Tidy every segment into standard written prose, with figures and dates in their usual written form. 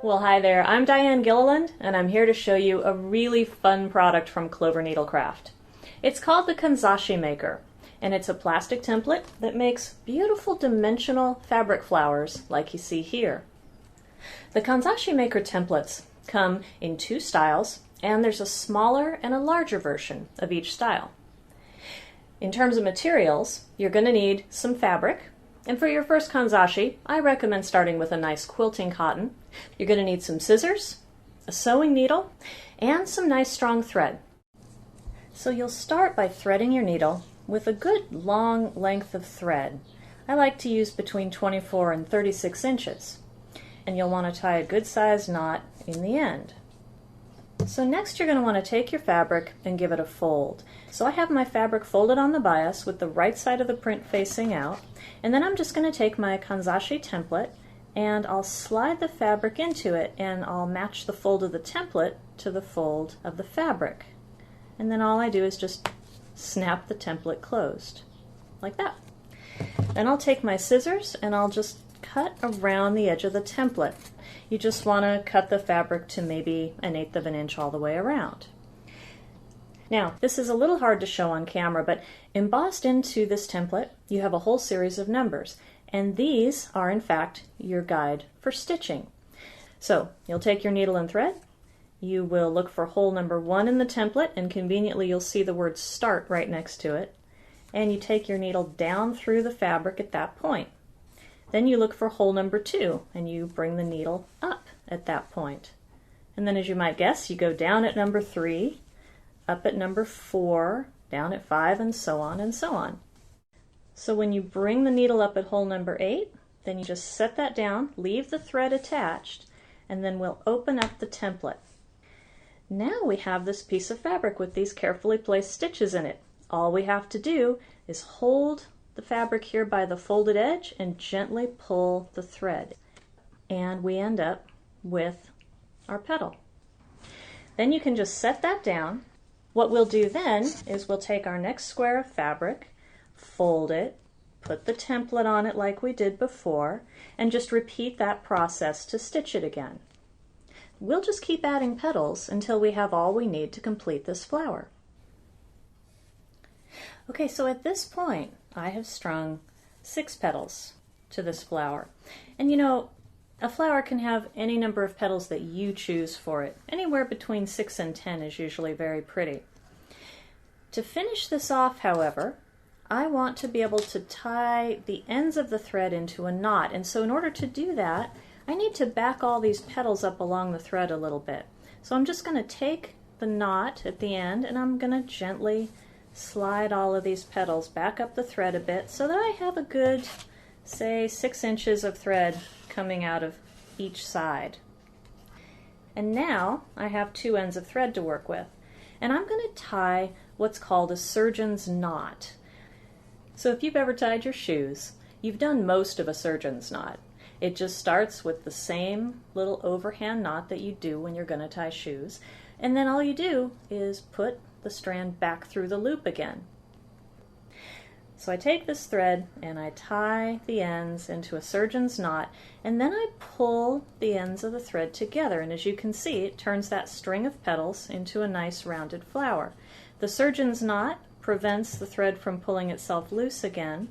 Well, hi there, I'm Diane Gilliland, and I'm here to show you a really fun product from Clover Needlecraft. It's called the Kanzashi Maker, and it's a plastic template that makes beautiful dimensional fabric flowers like you see here. The Kanzashi Maker templates come in two styles, and there's a smaller and a larger version of each style. In terms of materials, you're going to need some fabric. And for your first kanzashi, I recommend starting with a nice quilting cotton. You're going to need some scissors, a sewing needle, and some nice strong thread. So you'll start by threading your needle with a good long length of thread. I like to use between 24 and 36 inches. And you'll want to tie a good sized knot in the end. So next you're going to want to take your fabric and give it a fold. So I have my fabric folded on the bias with the right side of the print facing out, and then I'm just going to take my Kanzashi template and I'll slide the fabric into it, and I'll match the fold of the template to the fold of the fabric. And then all I do is just snap the template closed, like that. Then I'll take my scissors and I'll just cut around the edge of the template. You just want to cut the fabric to maybe 1/8 of an inch all the way around. Now, this is a little hard to show on camera, but embossed into this template, you have a whole series of numbers, and these are in fact your guide for stitching. So, you'll take your needle and thread, you will look for hole number 1 in the template, and conveniently you'll see the word start right next to it, and you take your needle down through the fabric at that point. Then you look for hole number 2, and you bring the needle up at that point. And then, as you might guess, you go down at number 3, up at number 4, down at 5, and so on and so on. So when you bring the needle up at hole number 8, then you just set that down, leave the thread attached, and then we'll open up the template. Now we have this piece of fabric with these carefully placed stitches in it. All we have to do is hold the fabric here by the folded edge and gently pull the thread, and we end up with our petal. Then you can just set that down. What we'll do then is we'll take our next square of fabric, fold it, put the template on it like we did before, and just repeat that process to stitch it again. We'll just keep adding petals until we have all we need to complete this flower. Okay, so at this point I have strung 6 petals to this flower. And you know, a flower can have any number of petals that you choose for it. Anywhere between 6 and 10 is usually very pretty. To finish this off, however, I want to be able to tie the ends of the thread into a knot. And so in order to do that, I need to back all these petals up along the thread a little bit. So I'm just going to take the knot at the end and I'm going to gently slide all of these petals back up the thread a bit so that I have a good, say, 6 inches of thread coming out of each side. And now I have 2 ends of thread to work with. And I'm going to tie what's called a surgeon's knot. So if you've ever tied your shoes, you've done most of a surgeon's knot. It just starts with the same little overhand knot that you do when you're going to tie shoes, and then all you do is put the strand back through the loop again. So I take this thread and I tie the ends into a surgeon's knot, and then I pull the ends of the thread together, and as you can see, it turns that string of petals into a nice rounded flower. The surgeon's knot prevents the thread from pulling itself loose again,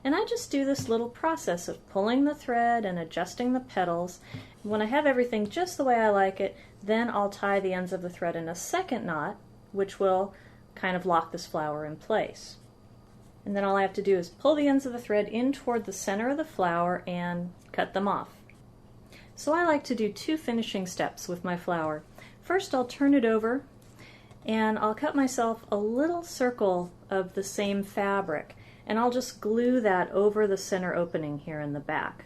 and I just do this little process of pulling the thread and adjusting the petals. When I have everything just the way I like it, then I'll tie the ends of the thread in a second knot, which will kind of lock this flower in place. And then all I have to do is pull the ends of the thread in toward the center of the flower and cut them off. So I like to do 2 finishing steps with my flower. First I'll turn it over and I'll cut myself a little circle of the same fabric, and I'll just glue that over the center opening here in the back.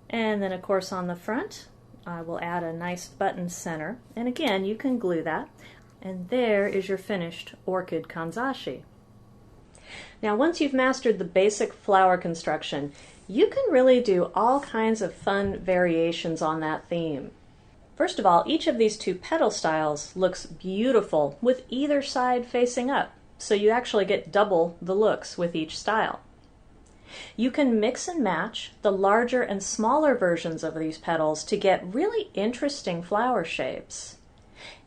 And then of course on the front I will add a nice button center, and again you can glue that, and there is your finished orchid kanzashi. Now once you've mastered the basic flower construction, you can really do all kinds of fun variations on that theme. First of all, each of these 2 petal styles looks beautiful with either side facing up, so you actually get double the looks with each style. You can mix and match the larger and smaller versions of these petals to get really interesting flower shapes.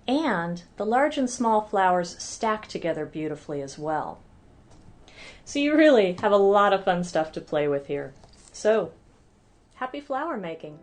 And the large and small flowers stack together beautifully as well. So you really have a lot of fun stuff to play with here. So, happy flower making!